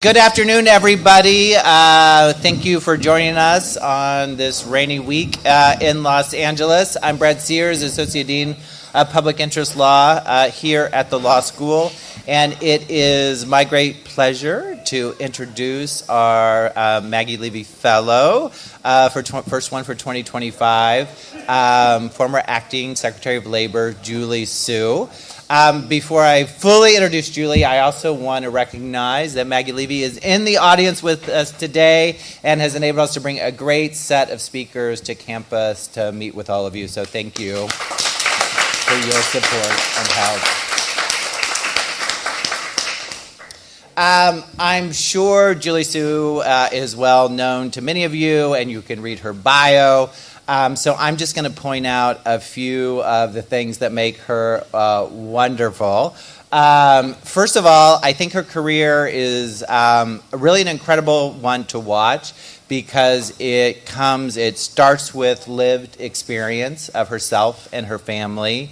Good afternoon, everybody. Thank you for joining us on this rainy week in Los Angeles. I'm Brad Sears, Associate Dean of Public Interest Law here at the law school, and it is my great pleasure to introduce our Maggie Levy Fellow, first one for 2025, former Acting Secretary of Labor, Julie Su. Before I fully introduce Julie, I also want to recognize that Maggie Levy is in the audience with us today and has enabled us to bring a great set of speakers to campus to meet with all of you. So thank you for your support and help. I'm sure Julie Su is well known to many of you, and you can read her bio. So I'm just going to point out a few of the things that make her wonderful. First of all, I think her career is really an incredible one to watch because it starts with lived experience of herself and her family.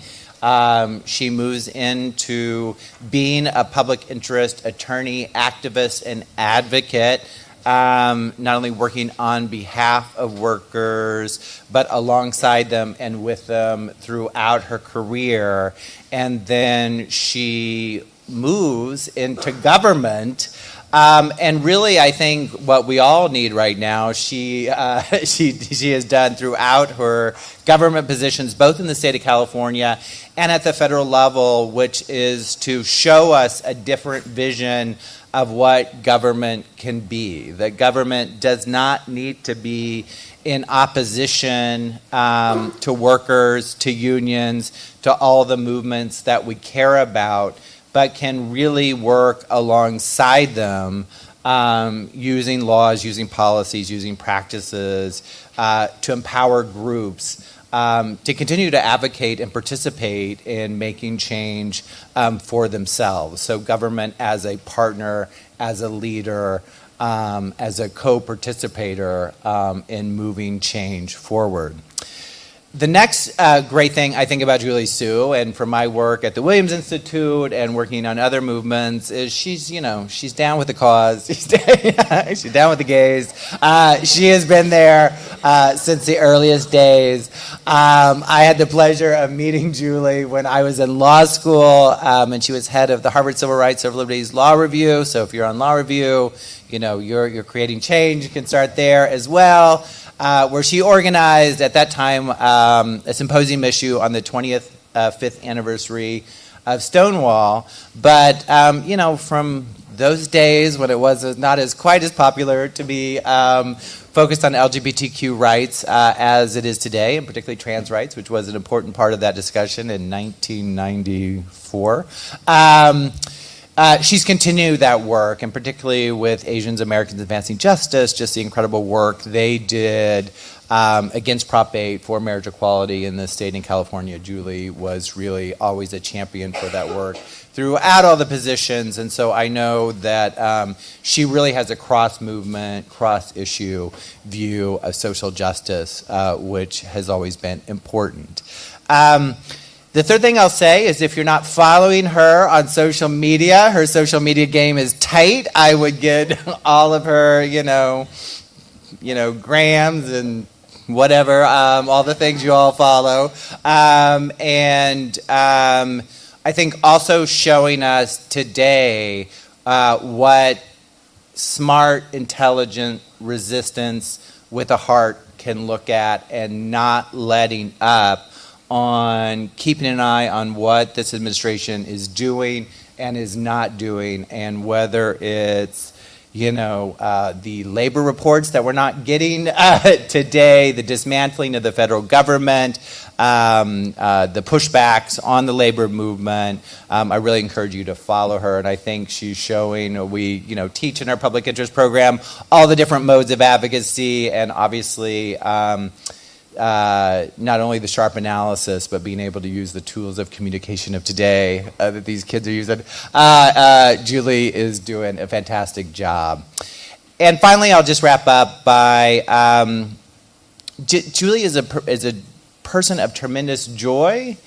She moves into being a public interest attorney, activist, and advocate. Not only working on behalf of workers, but alongside them and with them throughout her career. And then she moves into government. And really, I think what we all need right now, she has done throughout her government positions, both in the state of California and at the federal level, which is to show us a different vision of what government can be. That government does not need to be in opposition to workers, to unions, to all the movements that we care about, but can really work alongside them using laws, using policies, using practices to empower groups to continue to advocate and participate in making change for themselves. So government as a partner, as a leader, as a co-participator in moving change forward. The next great thing I think about Julie Su, and from my work at the Williams Institute and working on other movements, is she's down with the cause. She's down with the gays. She has been there since the earliest days. I had the pleasure of meeting Julie when I was in law school, and she was head of the Harvard Civil Rights Civil Liberties Law Review. So if you're on Law Review, you're creating change. You can start there as well. Where she organized at that time a symposium issue on the 25th anniversary of Stonewall. But, from those days when it was not quite as popular to be focused on LGBTQ rights as it is today, and particularly trans rights, which was an important part of that discussion in 1994. She's continued that work, and particularly with Asian Americans Advancing Justice, just the incredible work they did against Prop 8 for marriage equality in the state in California. Julie was really always a champion for that work throughout all the positions, and so I know that she really has a cross-movement, cross-issue view of social justice, which has always been important. The third thing I'll say is if you're not following her on social media, her social media game is tight. I would get all of her, grams and whatever, all the things you all follow. And I think also showing us today what smart, intelligent resistance with a heart can look at and not letting up on keeping an eye on what this administration is doing and is not doing, and whether it's the labor reports that we're not getting today, the dismantling of the federal government, the pushbacks on the labor movement. I really encourage you to follow her, and I think she's showing, we teach in our public interest program all the different modes of advocacy, and obviously not only the sharp analysis, but being able to use the tools of communication of today that these kids are using. Julie is doing a fantastic job. And finally, I'll just wrap up by Julie is a person of tremendous joy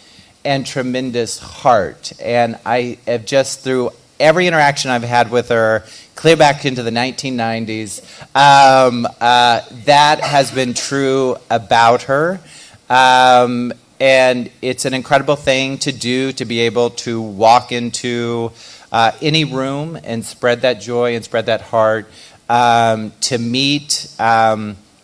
and tremendous heart. And I have just through every interaction I've had with her, clear back into the 1990s, that has been true about her. And it's an incredible thing to do, to be able to walk into any room and spread that joy and spread that heart, to meet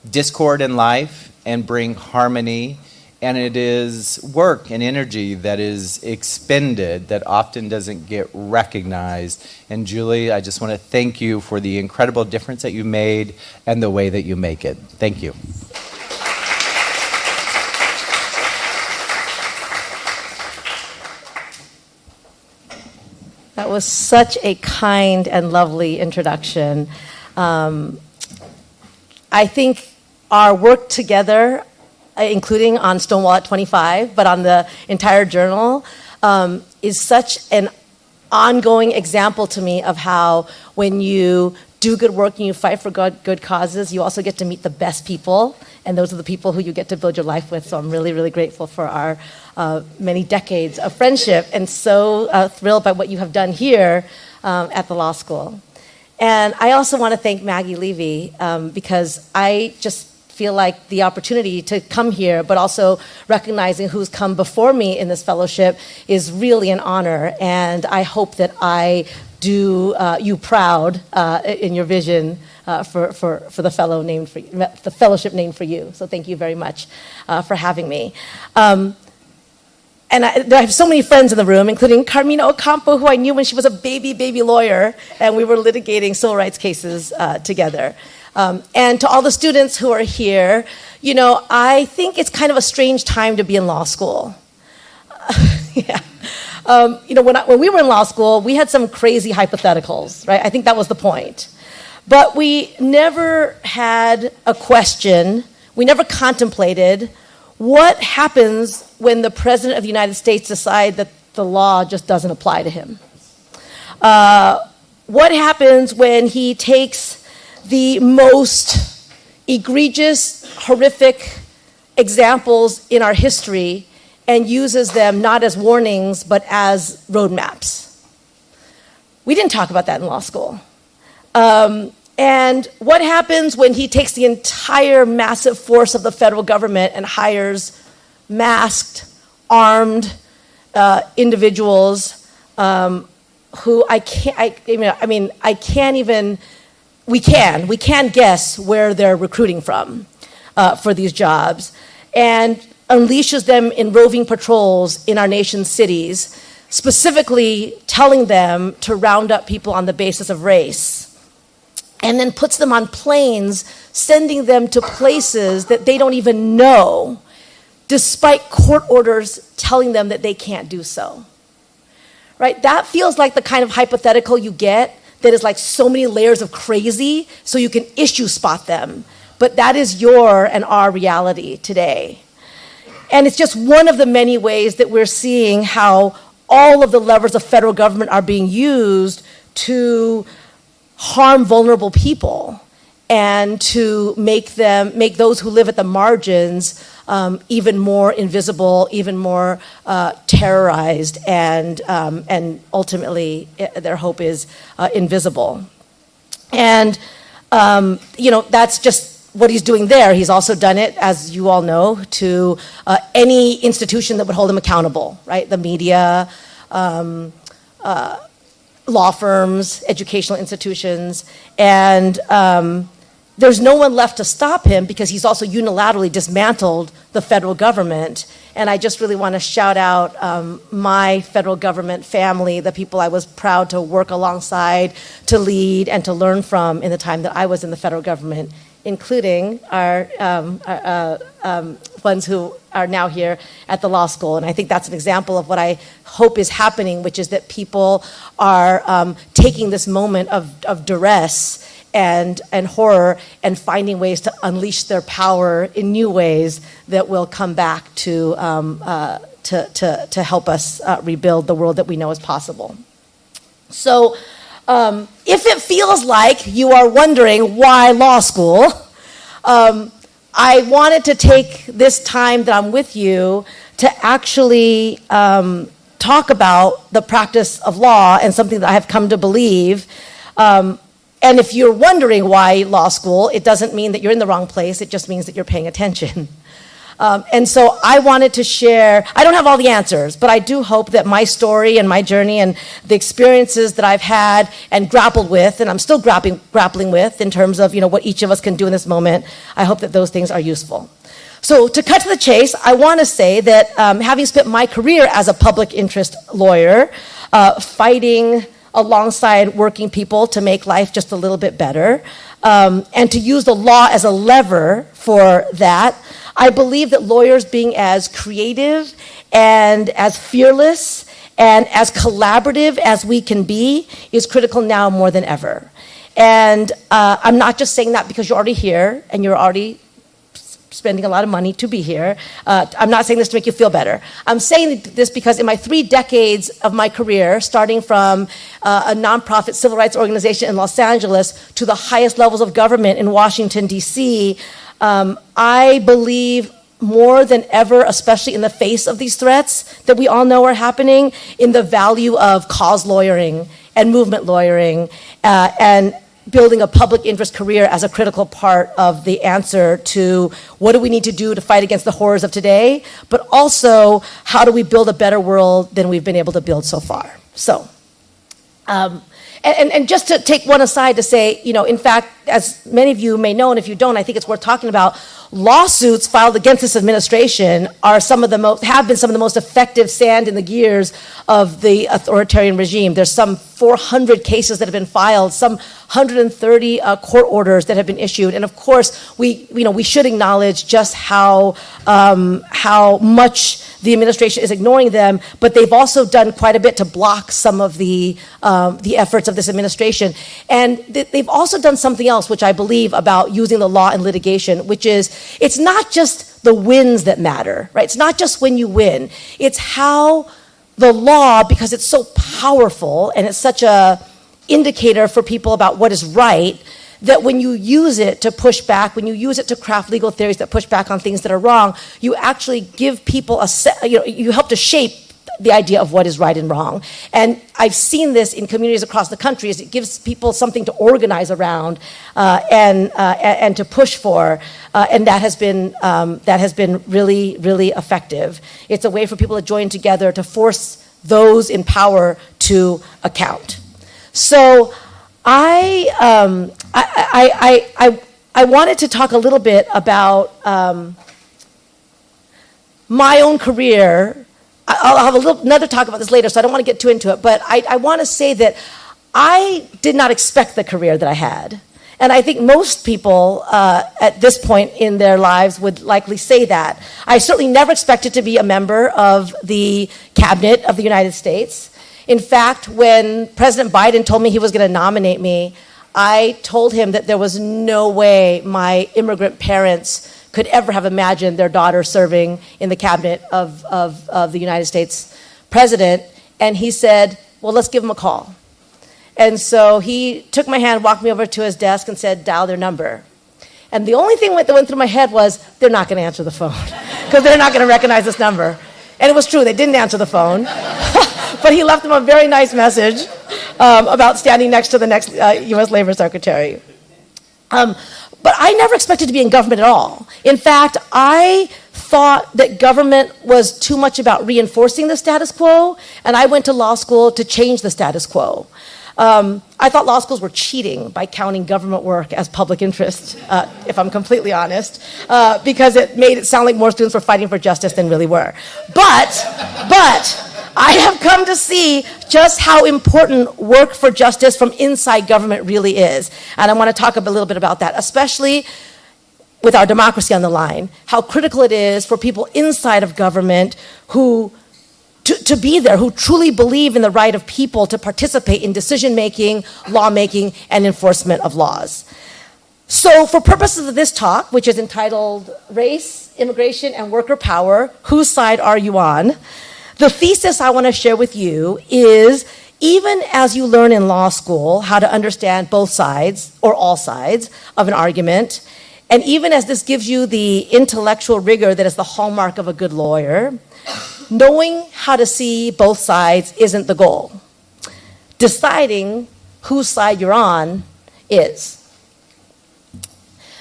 discord in life and bring harmony. And it is work and energy that is expended that often doesn't get recognized. And Julie, I just want to thank you for the incredible difference that you made and the way that you make it. Thank you. That was such a kind and lovely introduction. I think our work together, including on Stonewall at 25, but on the entire journal, is such an ongoing example to me of how when you do good work and you fight for good causes, you also get to meet the best people, and those are the people who you get to build your life with. So I'm really, really grateful for our many decades of friendship, and so thrilled by what you have done here at the law school. And I also want to thank Maggie Levy, because I just feel like the opportunity to come here, but also recognizing who's come before me in this fellowship is really an honor. And I hope that I do you proud in your vision for the the fellowship named for you. So thank you very much for having me. And I have so many friends in the room, including Carmina Ocampo, who I knew when she was a baby lawyer, and we were litigating civil rights cases together. And to all the students who are here, you know, I think it's kind of a strange time to be in law school. Yeah. You know, when we were in law school, we had some crazy hypotheticals, right? I think that was the point. But we never had a question, we never contemplated what happens when the President of the United States decides that the law just doesn't apply to him. What happens when he takes the most egregious, horrific examples in our history and uses them not as warnings, but as roadmaps? We didn't talk about that in law school. And what happens when he takes the entire massive force of the federal government and hires masked, armed individuals who we can guess where they're recruiting from for these jobs, and unleashes them in roving patrols in our nation's cities, specifically telling them to round up people on the basis of race, and then puts them on planes, sending them to places that they don't even know, despite court orders telling them that they can't do so. Right? That feels like the kind of hypothetical you get that is like so many layers of crazy, so you can issue spot them. But that is your and our reality today. And it's just one of the many ways that we're seeing how all of the levers of federal government are being used to harm vulnerable people and to make those who live at the margins even more invisible, even more terrorized, and ultimately their hope is invisible. And you know, that's just what he's doing there. He's also done it, as you all know, to any institution that would hold him accountable, right? The media, law firms, educational institutions, and there's no one left to stop him because he's also unilaterally dismantled the federal government. And I just really want to shout out my federal government family, the people I was proud to work alongside, to lead, and to learn from in the time that I was in the federal government, including our ones who are now here at the law school. And I think that's an example of what I hope is happening, which is that people are taking this moment of duress and horror and finding ways to unleash their power in new ways that will come back to help us rebuild the world that we know is possible. So if it feels like you are wondering why law school, I wanted to take this time that I'm with you to actually talk about the practice of law and something that I have come to believe. And if you're wondering why law school, it doesn't mean that you're in the wrong place. It just means that you're paying attention. And so I wanted to share, I don't have all the answers, but I do hope that my story and my journey and the experiences that I've had and grappled with, and I'm still grappling with in terms of, what each of us can do in this moment, I hope that those things are useful. So to cut to the chase, I want to say that having spent my career as a public interest lawyer, fighting alongside working people to make life just a little bit better, and to use the law as a lever for that, I believe that lawyers being as creative and as fearless and as collaborative as we can be is critical now more than ever. And I'm not just saying that because you're already here and you're already spending a lot of money to be here. I'm not saying this to make you feel better. I'm saying this because in my 3 decades of my career, starting from a nonprofit civil rights organization in Los Angeles to the highest levels of government in Washington, D.C., I believe more than ever, especially in the face of these threats that we all know are happening, in the value of cause lawyering and movement lawyering and building a public interest career as a critical part of the answer to what do we need to do to fight against the horrors of today, but also how do we build a better world than we've been able to build so far. So, and just to take one aside to say, in fact, as many of you may know, and if you don't, I think it's worth talking about, lawsuits filed against this administration have been some of the most effective sand in the gears of the authoritarian regime. There's some 400 cases that have been filed, some 130 court orders that have been issued, and of course, we should acknowledge just how much the administration is ignoring them. But they've also done quite a bit to block some of the efforts of this administration, and they've also done something else, which I believe about using the law in litigation, which is it's not just the wins that matter, right? It's not just when you win. It's how the law, because it's so powerful and it's such a indicator for people about what is right, that when you use it to push back, when you use it to craft legal theories that push back on things that are wrong, you actually give people you help to shape the idea of what is right and wrong. And I've seen this in communities across the country, is it gives people something to organize around and to push for, and that has been really, really effective. It's a way for people to join together to force those in power to account. So I wanted to talk a little bit about my own career. I'll have another talk about this later, so I don't want to get too into it, but I want to say that I did not expect the career that I had. And I think most people at this point in their lives would likely say that. I certainly never expected to be a member of the cabinet of the United States. In fact, when President Biden told me he was going to nominate me, I told him that there was no way my immigrant parents could ever have imagined their daughter serving in the cabinet of the United States president. And he said, well, let's give him a call. And so he took my hand, walked me over to his desk and said, dial their number. And the only thing that went through my head was, they're not going to answer the phone because they're not going to recognize this number. And it was true, they didn't answer the phone. But he left them a very nice message about standing next to the next U.S. Labor Secretary. But I never expected to be in government at all. In fact, I thought that government was too much about reinforcing the status quo, and I went to law school to change the status quo. I thought law schools were cheating by counting government work as public interest, if I'm completely honest, because it made it sound like more students were fighting for justice than really were. But I have come to see just how important work for justice from inside government really is. And I want to talk a little bit about that, especially with our democracy on the line, how critical it is for people inside of government who to be there, who truly believe in the right of people to participate in decision-making, lawmaking, and enforcement of laws. So for purposes of this talk, which is entitled Race, Immigration, and Worker Power, Whose Side Are You On? The thesis I want to share with you is, even as you learn in law school how to understand both sides, or all sides, of an argument, and even as this gives you the intellectual rigor that is the hallmark of a good lawyer, Knowing how to see both sides isn't the goal. Deciding whose side you're on is.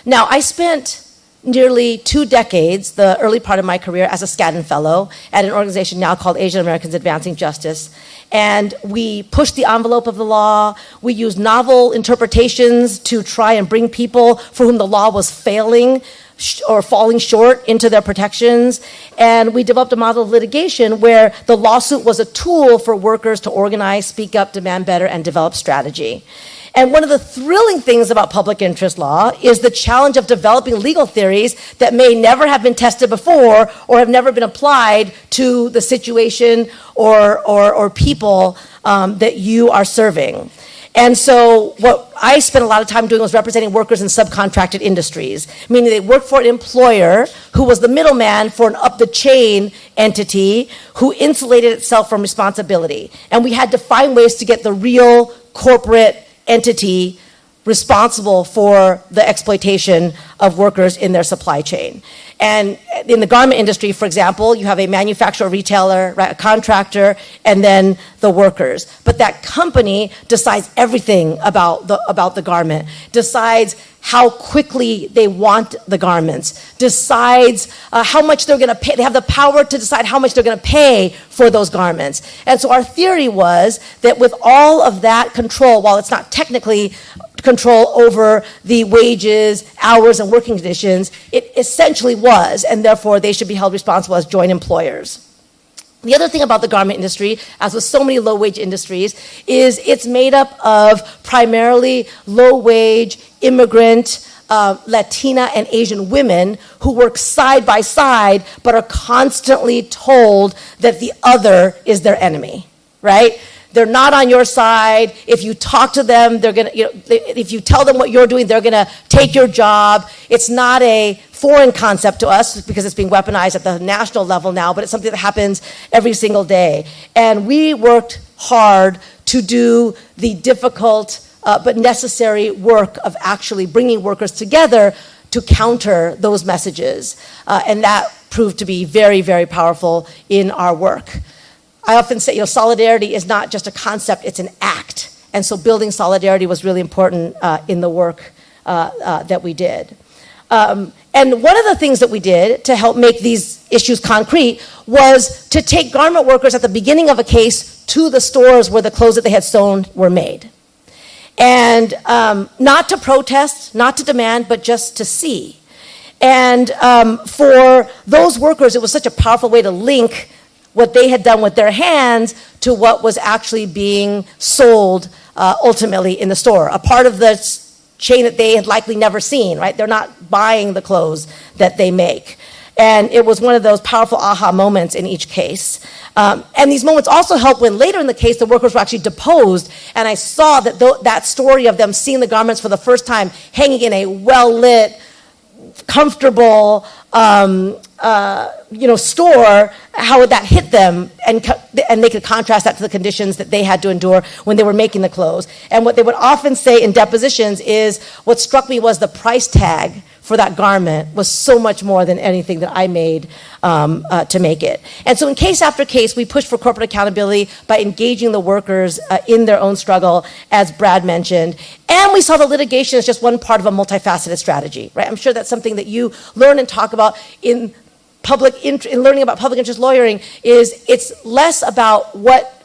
Now, I spent nearly 2 decades, the early part of my career, as a Skadden Fellow at an organization now called Asian Americans Advancing Justice. And we pushed the envelope of the law. We used novel interpretations to try and bring people for whom the law was failing or falling short into their protections. And we developed a model of litigation where the lawsuit was a tool for workers to organize, speak up, demand better, and develop strategy. And one of the thrilling things about public interest law is the challenge of developing legal theories that may never have been tested before or have never been applied to the situation or people that you are serving. And so what I spent a lot of time doing was representing workers in subcontracted industries, meaning they worked for an employer who was the middleman for an up-the-chain entity who insulated itself from responsibility. And we had to find ways to get the real corporate entity responsible for the exploitation of workers in their supply chain. And in the garment industry, for example, you have a manufacturer, retailer, right, a contractor, and then the workers. But that company decides everything about the garment, decides how quickly they want the garments, decides how much they're going to pay. They have the power to decide how much they're going to pay for those garments. And so our theory was that with all of that control, while it's not technically control over the wages, hours, and working conditions, it essentially was, and therefore they should be held responsible as joint employers. The other thing about the garment industry, as with so many low-wage industries, is it's made up of primarily low-wage, immigrant, Latina and Asian women who work side by side but are constantly told that the other is their enemy, right? They're not on your side. If you talk to them, they're gonna, if you tell them what you're doing, they're gonna take your job. It's not a foreign concept to us because it's being weaponized at the national level now, but it's something that happens every single day. And we worked hard to do the difficult but necessary work of actually bringing workers together to counter those messages. And that proved to be very, very powerful in our work. I often say, solidarity is not just a concept, it's an act. And so building solidarity was really important in the work that we did. And one of the things that we did to help make these issues concrete was to take garment workers at the beginning of a case to the stores where the clothes that they had sewn were made. And not to protest, not to demand, but just to see. And for those workers, it was such a powerful way to link what they had done with their hands to what was actually being sold ultimately in the store, a part of the chain that they had likely never seen, right? They're not buying the clothes that they make. And it was one of those powerful aha moments in each case. And these moments also helped when later in the case, the workers were actually deposed. And I saw that that story of them seeing the garments for the first time hanging in a well-lit, comfortable, store, how that hit them, and they could contrast that to the conditions that they had to endure when they were making the clothes. And what they would often say in depositions is, what struck me was the price tag for that garment was so much more than anything that I made to make it. And so in case after case, we pushed for corporate accountability by engaging the workers in their own struggle, as Brad mentioned. And we saw the litigation as just one part of a multifaceted strategy, right? I'm sure that's something that you learn and talk about in learning about public interest lawyering. Is it's less about what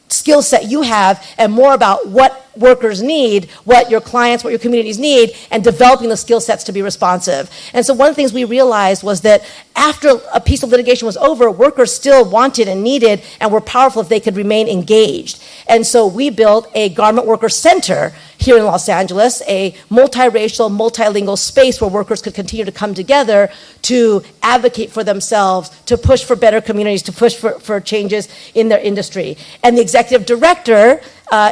skill set you have and more about what workers need, what your clients, what your communities need, and developing the skill sets to be responsive. And so one of the things we realized was that after a piece of litigation was over, workers still wanted and needed and were powerful if they could remain engaged. And so we built a garment worker center here in Los Angeles, a multiracial, multilingual space where workers could continue to come together to advocate for themselves, to push for better communities, to push for changes in their industry. And the executive director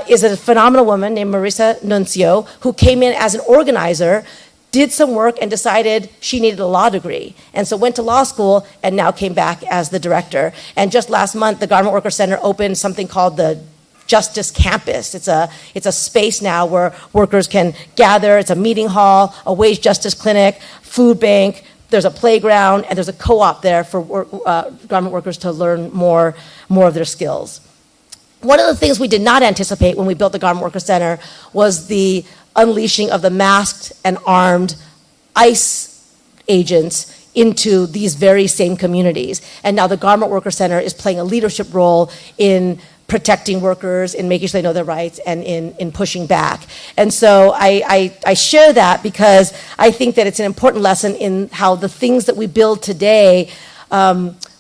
is a phenomenal woman named Marisa Nuncio, who came in as an organizer, did some work, and decided she needed a law degree. And so went to law school and now came back as the director. And just last month, the Garment Worker Center opened something called the Justice Campus. It's a space now where workers can gather. It's a meeting hall, a wage justice clinic, food bank, there's a playground, and there's a co-op there for garment workers to learn more of their skills. One of the things we did not anticipate when we built the Garment Worker Center was the unleashing of the masked and armed ICE agents into these very same communities. And now the Garment Worker Center is playing a leadership role in protecting workers, in making sure they know their rights, and in pushing back. And so I share that because I think that it's an important lesson in how the things that we build today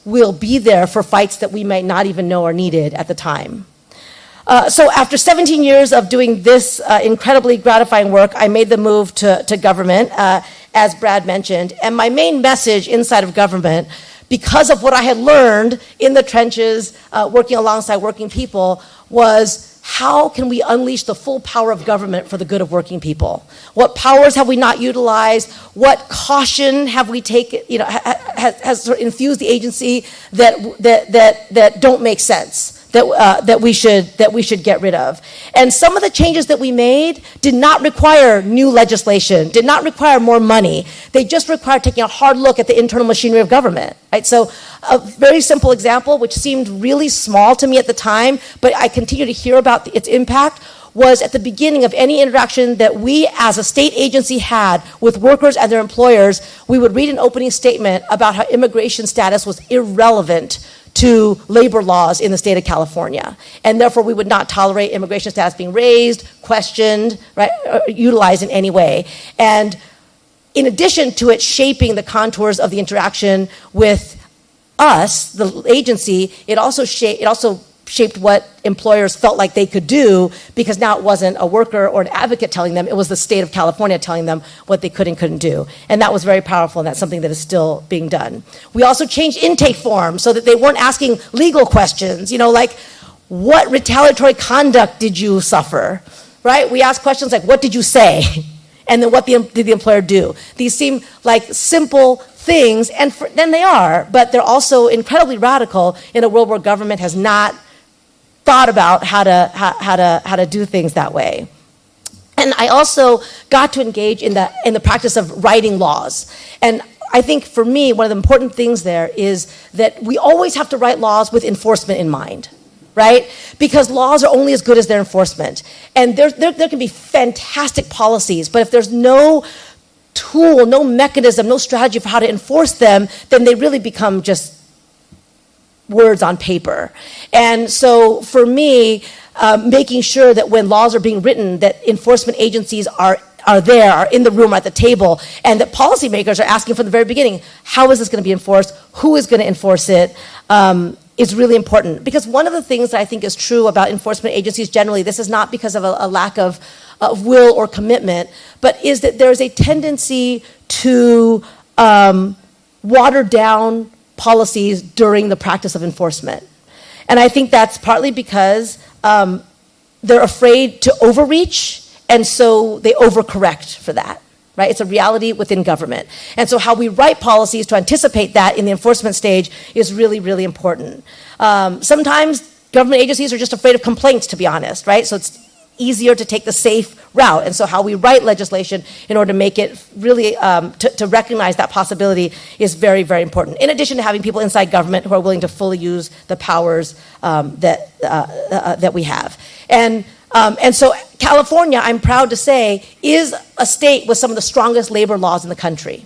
will be there for fights that we might not even know are needed at the time. So after 17 years of doing this incredibly gratifying work, I made the move to government, as Brad mentioned. And my main message inside of government, because of what I had learned in the trenches, working alongside working people, was how can we unleash the full power of government for the good of working people? What powers have we not utilized? What caution have we taken, has sort of infused the agency that don't make sense? That we should get rid of. And some of the changes that we made did not require new legislation, did not require more money. They just required taking a hard look at the internal machinery of government. Right? So a very simple example, which seemed really small to me at the time, but I continue to hear about its impact, was at the beginning of any interaction that we as a state agency had with workers and their employers, we would read an opening statement about how immigration status was irrelevant to labor laws in the state of California. And therefore, we would not tolerate immigration status being raised, questioned, right, utilized in any way. And in addition to it shaping the contours of the interaction with us, the agency, it also shaped what employers felt like they could do, because now it wasn't a worker or an advocate telling them, it was the state of California telling them what they could and couldn't do. And that was very powerful, and that's something that is still being done. We also changed intake forms so that they weren't asking legal questions, like, what retaliatory conduct did you suffer, right? We asked questions like, what did you say? And then what did the employer do? These seem like simple things, and then they are, but they're also incredibly radical in a world where government has not thought about how to do things that way. And I also got to engage in the practice of writing laws. And I think for me, one of the important things there is that we always have to write laws with enforcement in mind, right? Because laws are only as good as their enforcement. And there can be fantastic policies, but if there's no tool, no mechanism, no strategy for how to enforce them, then they really become just words on paper. And so for me, making sure that when laws are being written, that enforcement agencies are in the room, at the table, and that policymakers are asking from the very beginning, how is this going to be enforced? Who is going to enforce it? Is really important. Because one of the things that I think is true about enforcement agencies generally, this is not because of a lack of will or commitment, but is that there's a tendency to water down policies during the practice of enforcement. And I think that's partly because they're afraid to overreach, and so they overcorrect for that, right? It's a reality within government. And so how we write policies to anticipate that in the enforcement stage is really, really important. Sometimes government agencies are just afraid of complaints, to be honest, right? So it's easier to take the safe route. And so how we write legislation in order to make it really, to recognize that possibility is very, very important. In addition to having people inside government who are willing to fully use the powers that we have. And so California, I'm proud to say, is a state with some of the strongest labor laws in the country.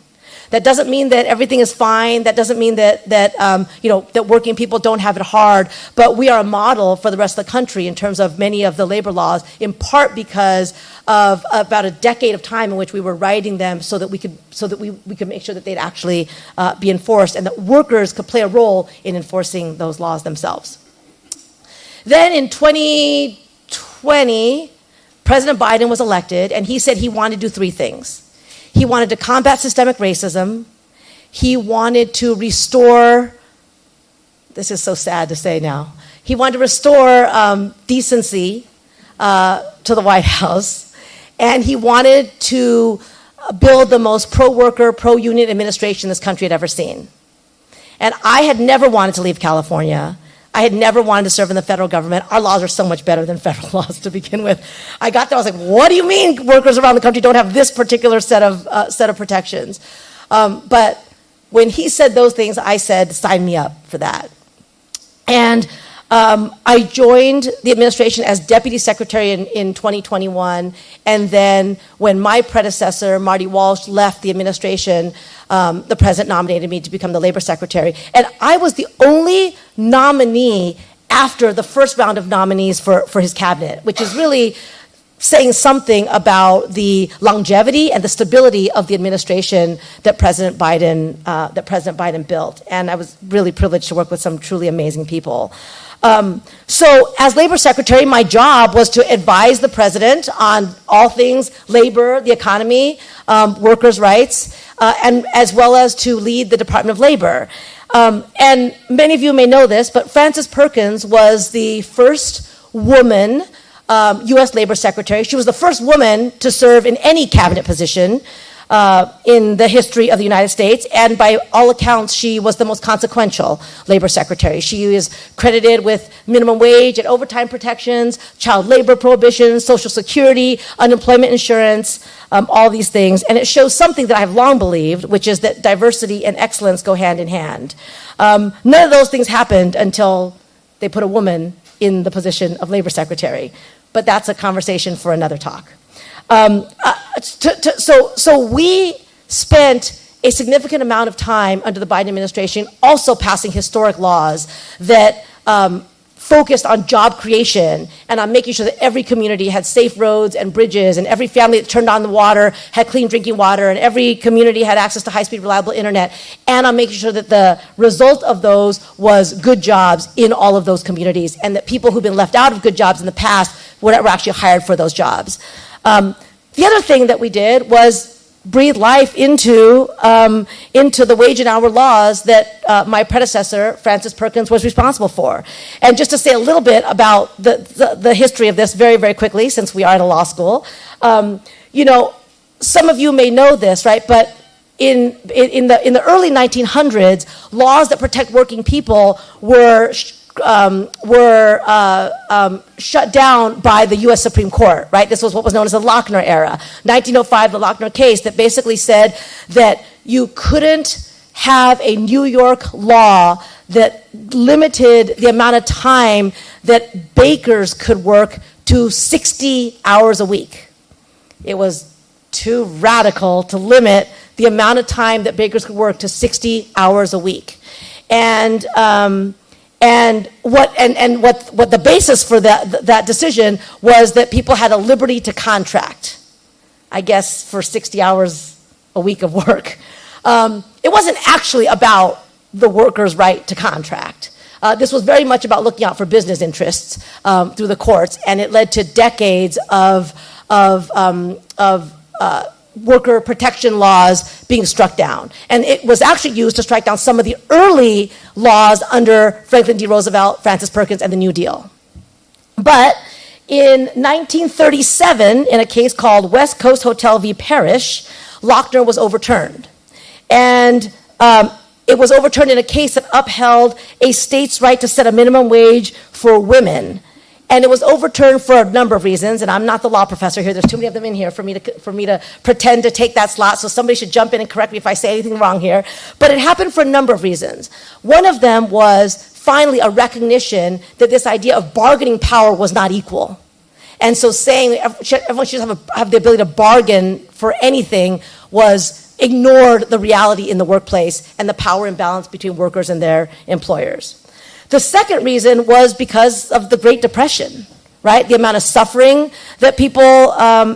That doesn't mean that everything is fine. That doesn't mean that working people don't have it hard. But we are a model for the rest of the country in terms of many of the labor laws, in part because of about a decade of time in which we were writing them so that we could make sure that they'd actually be enforced, and that workers could play a role in enforcing those laws themselves. Then in 2020, President Biden was elected, and he said he wanted to do three things. He wanted to combat systemic racism. He wanted to restore, this is so sad to say now, he wanted to restore decency to the White House. And he wanted to build the most pro-worker, pro-union administration this country had ever seen. And I had never wanted to leave California. I had never wanted to serve in the federal government. Our laws are so much better than federal laws to begin with. I got there, I was like, what do you mean workers around the country don't have this particular set of protections? But when he said those things, I said, sign me up for that. And I joined the administration as deputy secretary in 2021, and then when my predecessor, Marty Walsh, left the administration, the president nominated me to become the labor secretary. And I was the only nominee after the first round of nominees for his cabinet, which is really saying something about the longevity and the stability of the administration that President Biden built. And I was really privileged to work with some truly amazing people. So as labor secretary, my job was to advise the president on all things labor, the economy, workers' rights, and as well as to lead the Department of Labor. And many of you may know this, but Frances Perkins was the first woman U.S. Labor Secretary. She was the first woman to serve in any cabinet position in the history of the United States, and by all accounts, she was the most consequential labor secretary. She is credited with minimum wage and overtime protections, child labor prohibitions, Social Security, unemployment insurance, all these things, and it shows something that I've long believed, which is that diversity and excellence go hand in hand. None of those things happened until they put a woman in the position of labor secretary, but that's a conversation for another talk. So we spent a significant amount of time under the Biden administration also passing historic laws that focused on job creation and on making sure that every community had safe roads and bridges, and every family that turned on the water had clean drinking water, and every community had access to high-speed, reliable internet, and on making sure that the result of those was good jobs in all of those communities, and that people who've been left out of good jobs in the past were actually hired for those jobs. The other thing that we did was breathe life into the wage and hour laws that my predecessor, Frances Perkins, was responsible for. And just to say a little bit about the history of this very, very quickly, since we are at a law school, some of you may know this, right? But in the early 1900s, laws that protect working people were shut down by the U.S. Supreme Court, right? This was what was known as the Lochner era. 1905, the Lochner case that basically said that you couldn't have a New York law that limited the amount of time that bakers could work to 60 hours a week. It was too radical to limit the amount of time that bakers could work to 60 hours a week. And what the basis for that decision was that people had a liberty to contract, I guess, for 60 hours a week of work. It wasn't actually about the worker's right to contract. This was very much about looking out for business interests through the courts, and it led to decades of worker protection laws being struck down. And it was actually used to strike down some of the early laws under Franklin D. Roosevelt, Frances Perkins, and the New Deal. But in 1937, in a case called West Coast Hotel v. Parrish, Lochner was overturned. And it was overturned in a case that upheld a state's right to set a minimum wage for women. And it was overturned for a number of reasons, and I'm not the law professor here. There's too many of them in here for me to pretend to take that slot, so somebody should jump in and correct me if I say anything wrong here. But it happened for a number of reasons. One of them was finally a recognition that this idea of bargaining power was not equal. And so saying everyone should have the ability to bargain for anything was ignored the reality in the workplace and the power imbalance between workers and their employers. The second reason was because of the Great Depression, right? The amount of suffering that people had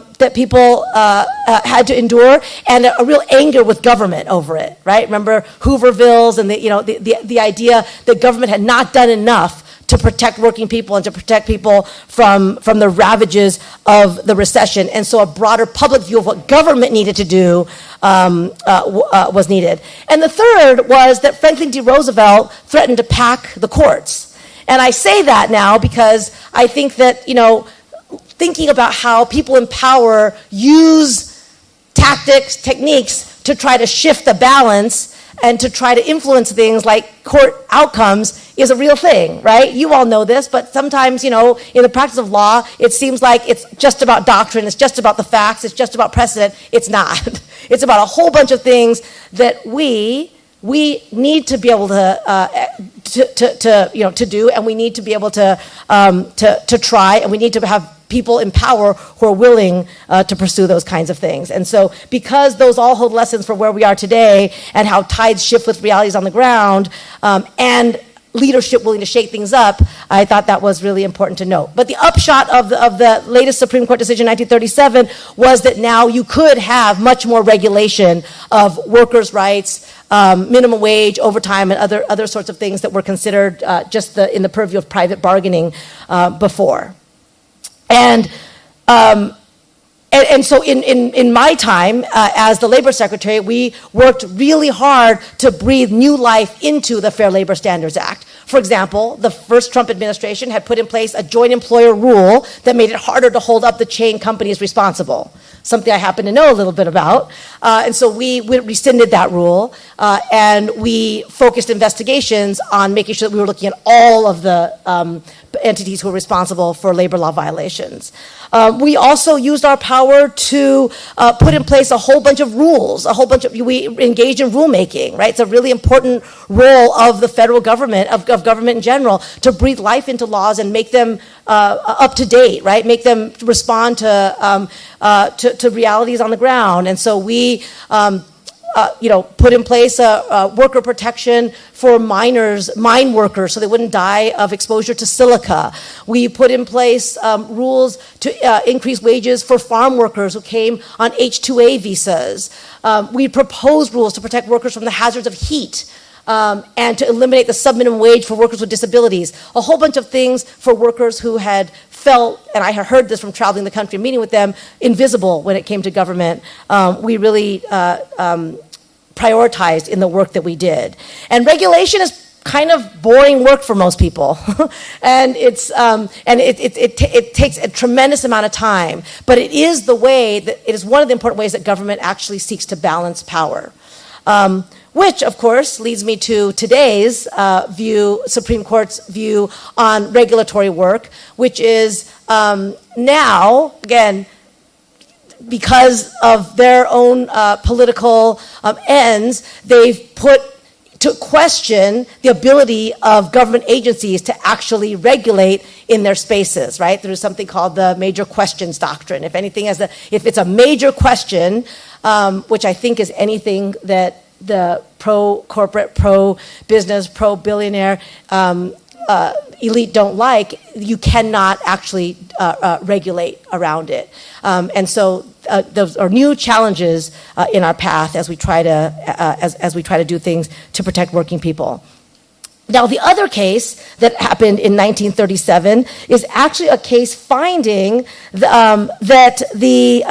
to endure, and a real anger with government over it, right? Remember Hoovervilles and the idea that government had not done enough to protect working people and to protect people from the ravages of the recession. And so a broader public view of what government needed to do was needed. And the third was that Franklin D. Roosevelt threatened to pack the courts. And I say that now because I think that, thinking about how people in power use tactics, techniques to try to shift the balance and to try to influence things like court outcomes is a real thing, right? You all know this, but sometimes, in the practice of law, it seems like it's just about doctrine, it's just about the facts, it's just about precedent. It's not. It's about a whole bunch of things that we we need to be able to do, and we need to be able to try, and we need to have people in power who are willing to pursue those kinds of things. And so because those all hold lessons for where we are today and how tides shift with realities on the ground, and leadership willing to shake things up, I thought that was really important to note. But the upshot of the latest Supreme Court decision, 1937, was that now you could have much more regulation of workers' rights, minimum wage, overtime, and other sorts of things that were considered in the purview of private bargaining before. And so in my time as the labor secretary, we worked really hard to breathe new life into the Fair Labor Standards Act. For example, the first Trump administration had put in place a joint employer rule that made it harder to hold up the chain companies responsible, something I happen to know a little bit about. And so we rescinded that rule, and we focused investigations on making sure that we were looking at all of the entities who were responsible for labor law violations. We also used our power to put in place a whole bunch of rules, we engaged in rulemaking, right? It's a really important role of the federal government, of government in general, to breathe life into laws and make them up to date, right? Make them respond to realities on the ground. And so we put in place a worker protection for mine workers so they wouldn't die of exposure to silica. We put in place rules to increase wages for farm workers who came on H-2A visas. We proposed rules to protect workers from the hazards of heat, and to eliminate the subminimum wage for workers with disabilities. A whole bunch of things for workers who had felt, and I had heard this from traveling the country and meeting with them, invisible when it came to government. We really prioritized in the work that we did. And regulation is kind of boring work for most people. And it takes a tremendous amount of time, but it is one of the important ways that government actually seeks to balance power. Which, of course, leads me to today's Supreme Court's view on regulatory work, which is now, again, because of their own political ends, they've put to question the ability of government agencies to actually regulate in their spaces, right? There's something called the major questions doctrine. If it's a major question, which I think is anything that the pro-corporate, pro-business, pro-billionaire elite don't like, you cannot actually regulate around it. And so those are new challenges in our path as we try to do things to protect working people. Now, the other case that happened in 1937 is actually a case finding that the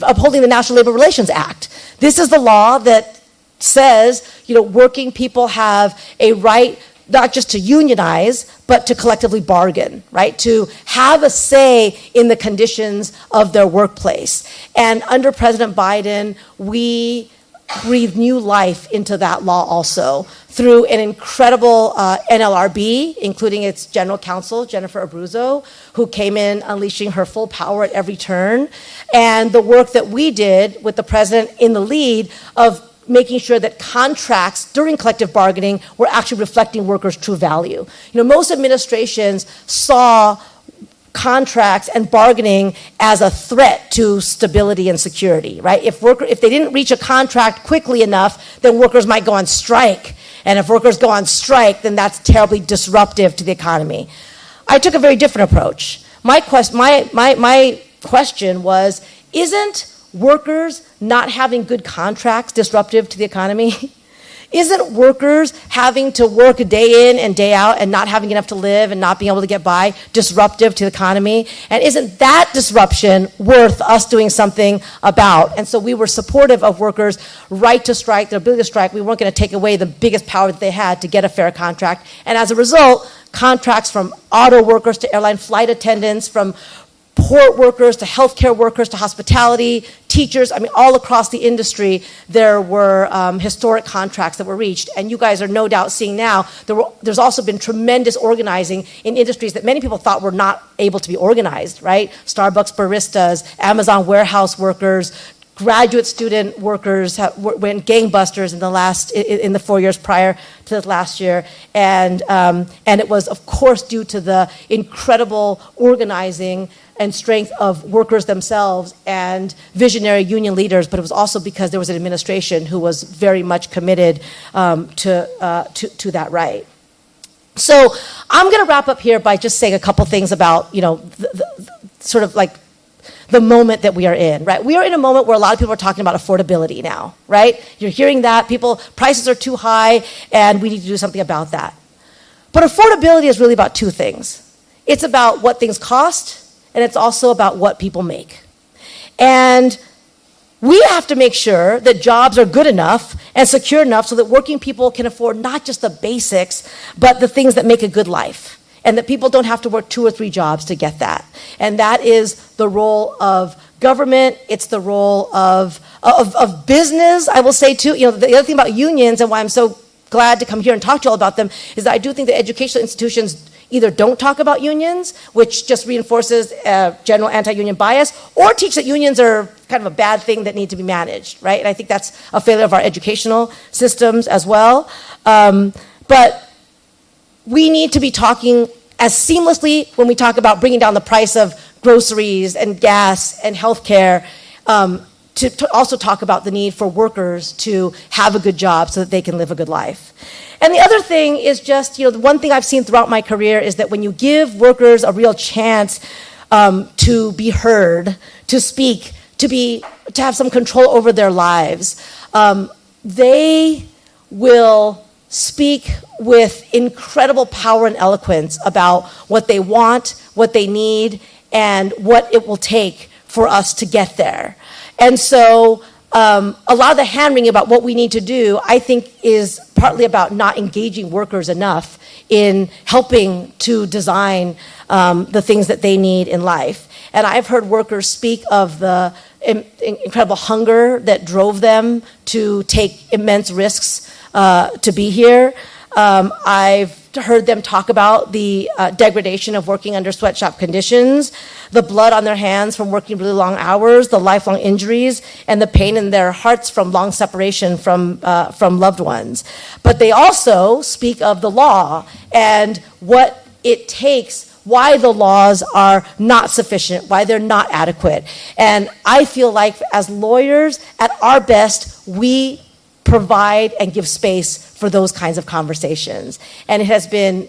upholding the National Labor Relations Act. This is the law that says, working people have a right not just to unionize, but to collectively bargain, right? To have a say in the conditions of their workplace. And under President Biden, we breathe new life into that law also through an incredible NLRB, including its general counsel, Jennifer Abruzzo, who came in unleashing her full power at every turn, and the work that we did with the president in the lead of making sure that contracts during collective bargaining were actually reflecting workers' true value. Most administrations saw contracts and bargaining as a threat to stability and security, right? If they didn't reach a contract quickly enough, then workers might go on strike. And if workers go on strike, then that's terribly disruptive to the economy. I took a very different approach. My question was, isn't workers not having good contracts disruptive to the economy? Isn't workers having to work day in and day out and not having enough to live and not being able to get by disruptive to the economy? And isn't that disruption worth us doing something about? And so we were supportive of workers' right to strike, their ability to strike. We weren't going to take away the biggest power that they had to get a fair contract. And as a result, contracts from auto workers to airline flight attendants, from port workers to healthcare workers to hospitality, teachers, all across the industry, there were historic contracts that were reached. And you guys are no doubt seeing now, there's also been tremendous organizing in industries that many people thought were not able to be organized, right? Starbucks baristas, Amazon warehouse workers, graduate student workers went gangbusters in the 4 years prior to the last year, and it was, of course, due to the incredible organizing and strength of workers themselves and visionary union leaders, but it was also because there was an administration who was very much committed to that right. So I'm going to wrap up here by just saying a couple things about, sort of like the moment that we are in, right? We are in a moment where a lot of people are talking about affordability now, right? You're hearing that prices are too high, and we need to do something about that. But affordability is really about two things. It's about what things cost, and it's also about what people make. And we have to make sure that jobs are good enough and secure enough so that working people can afford not just the basics, but the things that make a good life. And that people don't have to work 2 or 3 jobs to get that. And that is the role of government. It's the role of business, I will say too. The other thing about unions and why I'm so glad to come here and talk to you all about them is that I do think that educational institutions either don't talk about unions, which just reinforces general anti-union bias, or teach that unions are kind of a bad thing that need to be managed, right? And I think that's a failure of our educational systems as well. But we need to be talking as seamlessly when we talk about bringing down the price of groceries and gas and healthcare, to also talk about the need for workers to have a good job so that they can live a good life. And the other thing is just, the one thing I've seen throughout my career is that when you give workers a real chance to be heard, to speak, to have some control over their lives, they will speak with incredible power and eloquence about what they want, what they need, and what it will take for us to get there. And so a lot of the hand-wringing about what we need to do, I think, is partly about not engaging workers enough in helping to design the things that they need in life. And I've heard workers speak of the incredible hunger that drove them to take immense risks to be here. I've heard them talk about the degradation of working under sweatshop conditions, the blood on their hands from working really long hours, the lifelong injuries, and the pain in their hearts from long separation from loved ones. But they also speak of the law and what it takes, why the laws are not sufficient, why they're not adequate. And I feel like as lawyers, at our best, we provide and give space for those kinds of conversations. And it has been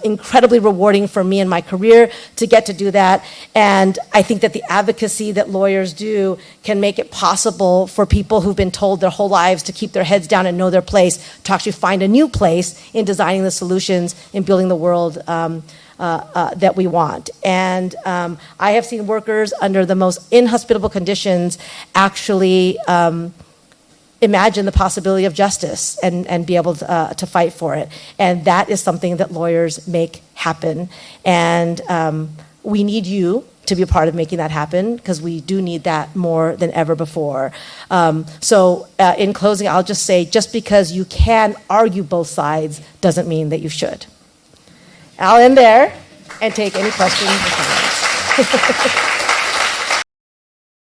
incredibly rewarding for me in my career to get to do that. And I think that the advocacy that lawyers do can make it possible for people who've been told their whole lives to keep their heads down and know their place, to actually find a new place in designing the solutions, in building the world that we want. And I have seen workers under the most inhospitable conditions actually imagine the possibility of justice and be able to fight for it. And that is something that lawyers make happen. And we need you to be a part of making that happen, because we do need that more than ever before. So in closing, I'll just say, just because you can argue both sides doesn't mean that you should. I'll end there and take any questions or comments.